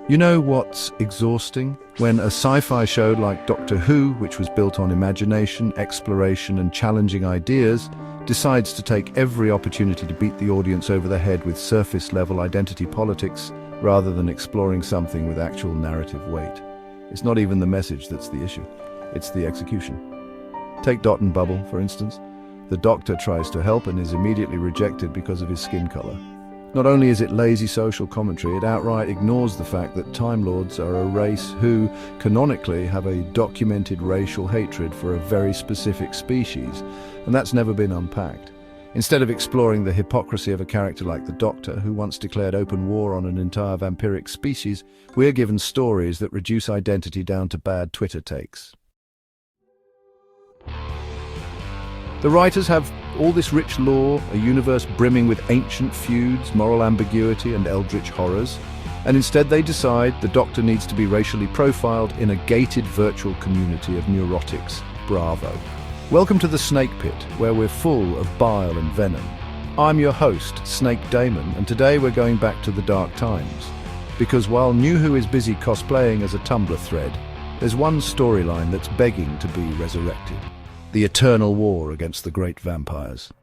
You know what's exhausting? When a sci-fi show like Doctor Who, which was built on imagination, exploration and challenging ideas, decides to take every opportunity to beat the audience over the head with surface-level identity politics rather than exploring something with actual narrative weight. It's not even the message that's the issue, it's the execution. Take Dot and Bubble, for instance. The Doctor tries to help and is immediately rejected because of his skin color. Not only is it lazy social commentary, it outright ignores the fact that Time Lords are a race who, canonically, have a documented racial hatred for a very specific species, and that's never been unpacked. Instead of exploring the hypocrisy of a character like the Doctor, who once declared open war on an entire vampiric species, we're given stories that reduce identity down to bad Twitter takes. The writers have all this rich lore, a universe brimming with ancient feuds, moral ambiguity and eldritch horrors, and instead they decide the Doctor needs to be racially profiled in a gated virtual community of neurotics. Bravo. Welcome to the Snake Pit, where we're full of bile and venom. I'm your host, Snake Daemon, and today we're going back to the dark times. Because while NuWho is busy cosplaying as a Tumblr thread, there's one storyline that's begging to be resurrected. The eternal war against the great vampires.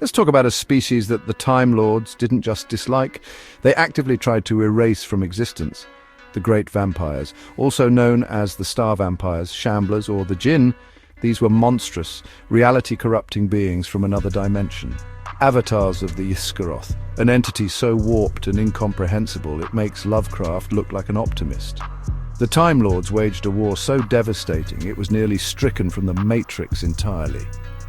Let's talk about a species that the Time Lords didn't just dislike, they actively tried to erase from existence. The great vampires, also known as the star vampires, shamblers or the Jinn. These were monstrous, reality-corrupting beings from another dimension. Avatars of the Iskaroth, an entity so warped and incomprehensible it makes Lovecraft look like an optimist. The Time Lords waged a war so devastating it was nearly stricken from the Matrix entirely.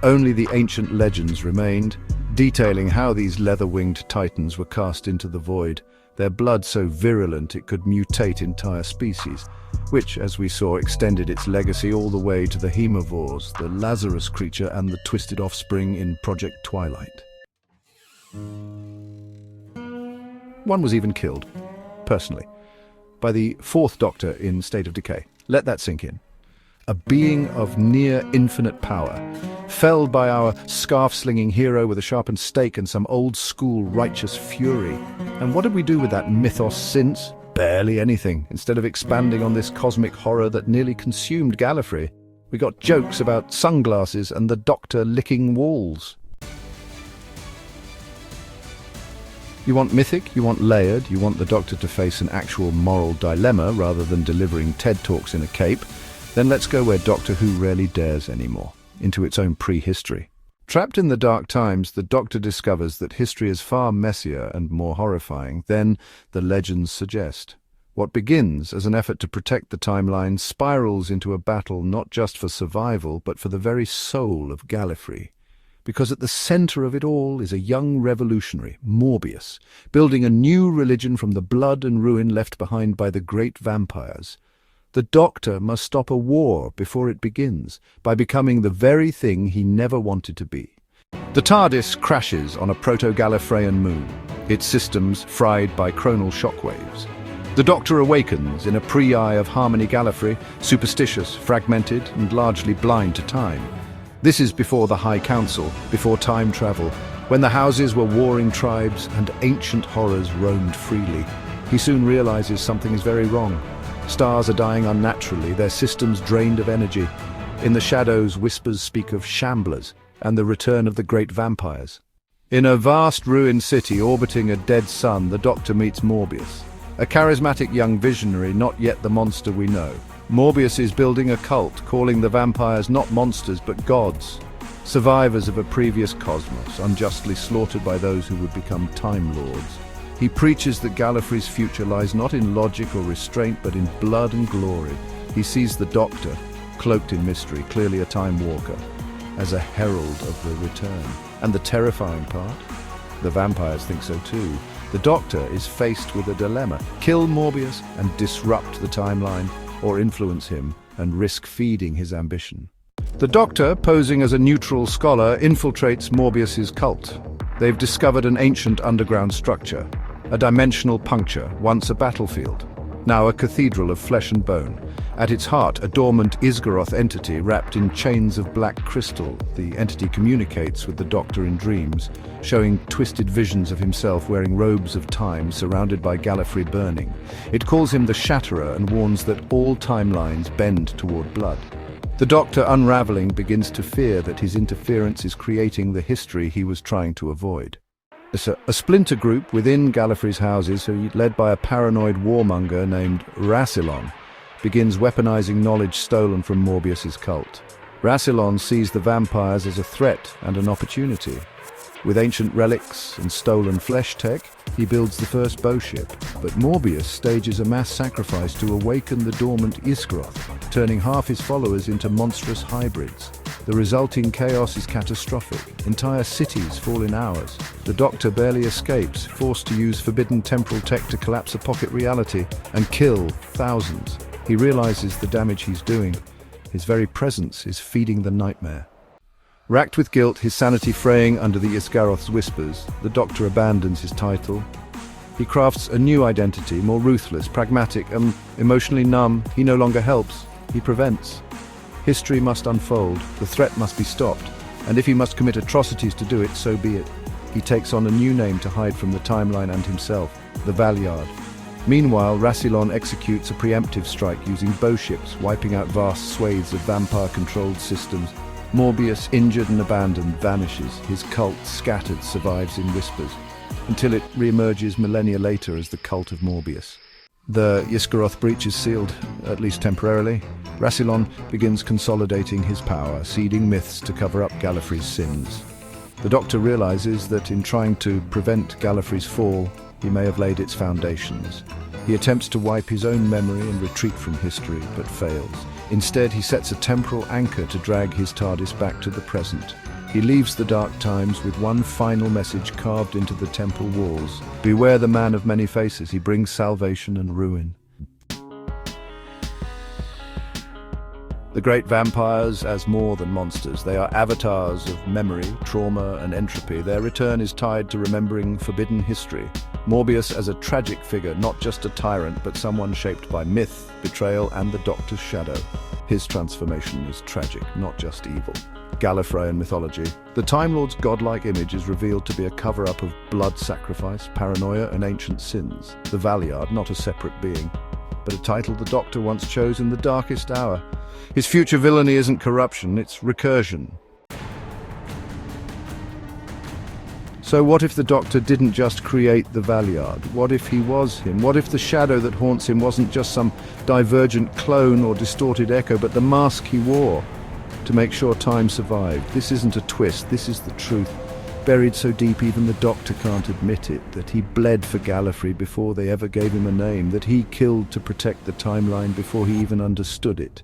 Only the ancient legends remained, detailing how these leather-winged titans were cast into the void, their blood so virulent it could mutate entire species, which, as we saw, extended its legacy all the way to the Hemivores, the Lazarus creature and the twisted offspring in Project Twilight. One was even killed, personally, by the fourth Doctor in State of Decay. Let that sink in. A being of near infinite power, felled by our scarf-slinging hero with a sharpened stake and some old-school righteous fury. And what did we do with that mythos since? Barely anything. Instead of expanding on this cosmic horror that nearly consumed Gallifrey, we got jokes about sunglasses and the Doctor licking walls. You want mythic, you want layered, you want the Doctor to face an actual moral dilemma rather than delivering TED Talks in a cape, then let's go where Doctor Who rarely dares anymore, into its own prehistory. Trapped in the dark times, the Doctor discovers that history is far messier and more horrifying than the legends suggest. What begins as an effort to protect the timeline spirals into a battle not just for survival, but for the very soul of Gallifrey. Because at the center of it all is a young revolutionary, Morbius, building a new religion from the blood and ruin left behind by the great vampires. The Doctor must stop a war before it begins, by becoming the very thing he never wanted to be. The TARDIS crashes on a proto-Gallifreyan moon, its systems fried by chronal shockwaves. The Doctor awakens in a pre-eye of Harmony Gallifrey, superstitious, fragmented, and largely blind to time. This is before the High Council, before time travel, when the houses were warring tribes and ancient horrors roamed freely. He soon realizes something is very wrong. Stars are dying unnaturally, their systems drained of energy. In the shadows, whispers speak of shamblers and the return of the great vampires. In a vast ruined city orbiting a dead sun, the Doctor meets Morbius, a charismatic young visionary, not yet the monster we know. Morbius is building a cult, calling the vampires not monsters but gods, survivors of a previous cosmos, unjustly slaughtered by those who would become Time Lords. He preaches that Gallifrey's future lies not in logic or restraint, but in blood and glory. He sees the Doctor, cloaked in mystery, clearly a Time Walker, as a herald of the return. And the terrifying part? The vampires think so too. The Doctor is faced with a dilemma: kill Morbius and disrupt the timeline, or influence him and risk feeding his ambition. The Doctor, posing as a neutral scholar, infiltrates Morbius's cult. They've discovered an ancient underground structure, a dimensional puncture, once a battlefield. now a cathedral of flesh and bone. At its heart, a dormant Isgaroth entity wrapped in chains of black crystal. The entity communicates with the Doctor in dreams, showing twisted visions of himself wearing robes of time surrounded by Gallifrey burning. It calls him the Shatterer and warns that all timelines bend toward blood. The Doctor, unraveling, begins to fear that his interference is creating the history he was trying to avoid. A splinter group within Gallifrey's houses, led by a paranoid warmonger named Rassilon, begins weaponizing knowledge stolen from Morbius's cult. Rassilon sees the vampires as a threat and an opportunity. With ancient relics and stolen flesh tech, he builds the first bow ship. But Morbius stages a mass sacrifice to awaken the dormant Isgaroth, turning half his followers into monstrous hybrids. The resulting chaos is catastrophic. Entire cities fall in hours. The Doctor barely escapes, forced to use forbidden temporal tech to collapse a pocket reality and kill thousands. He realizes the damage he's doing. His very presence is feeding the nightmare. Racked with guilt, his sanity fraying under the Isgaroth's whispers, the Doctor abandons his title. He crafts a new identity, more ruthless, pragmatic, and emotionally numb. He no longer helps, he prevents. History must unfold, the threat must be stopped, and if he must commit atrocities to do it, so be it. He takes on a new name to hide from the timeline and himself, the Valeyard. Meanwhile, Rassilon executes a preemptive strike using bow ships, wiping out vast swathes of vampire-controlled systems. Morbius, injured and abandoned, vanishes. His cult, scattered, survives in whispers, until it re-emerges millennia later as the cult of Morbius. The Isgaroth breach is sealed, at least temporarily. Rassilon begins consolidating his power, seeding myths to cover up Gallifrey's sins. The Doctor realizes that in trying to prevent Gallifrey's fall, he may have laid its foundations. He attempts to wipe his own memory and retreat from history, but fails. Instead, he sets a temporal anchor to drag his TARDIS back to the present. He leaves the dark times with one final message carved into the temple walls. Beware the man of many faces, he brings salvation and ruin. The great vampires as more than monsters. They are avatars of memory, trauma, and entropy. Their return is tied to remembering forbidden history. Morbius as a tragic figure, not just a tyrant, but someone shaped by myth, betrayal, and the Doctor's shadow. His transformation is tragic, not just evil. Gallifreyan mythology. The Time Lord's godlike image is revealed to be a cover-up of blood sacrifice, paranoia, and ancient sins. The Valeyard, not a separate being, but a title the Doctor once chose in the darkest hour. His future villainy isn't corruption, it's recursion. So what if the Doctor didn't just create the Valeyard? What if he was him? What if the shadow that haunts him wasn't just some divergent clone or distorted echo, but the mask he wore to make sure time survived? This isn't a twist, this is the truth. Buried so deep even the Doctor can't admit it, that he bled for Gallifrey before they ever gave him a name, that he killed to protect the timeline before he even understood it,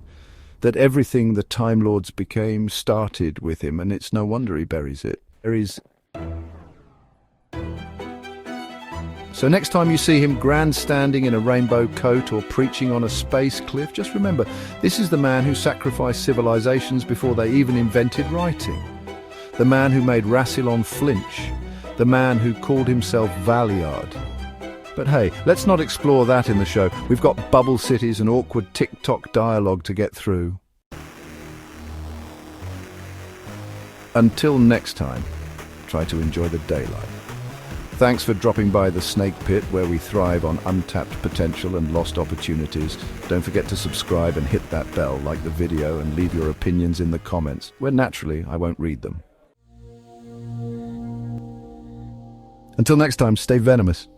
that everything the Time Lords became started with him, and it's no wonder he buries it. So next time you see him grandstanding in a rainbow coat or preaching on a space cliff, just remember, this is the man who sacrificed civilizations before they even invented writing. The man who made Rassilon flinch. The man who called himself Valeyard. But hey, let's not explore that in the show. We've got bubble cities and awkward TikTok dialogue to get through. Until next time, try to enjoy the daylight. Thanks for dropping by the Snake Pit, where we thrive on untapped potential and lost opportunities. Don't forget to subscribe and hit that bell, like the video, and leave your opinions in the comments, where naturally I won't read them. Until next time, stay venomous.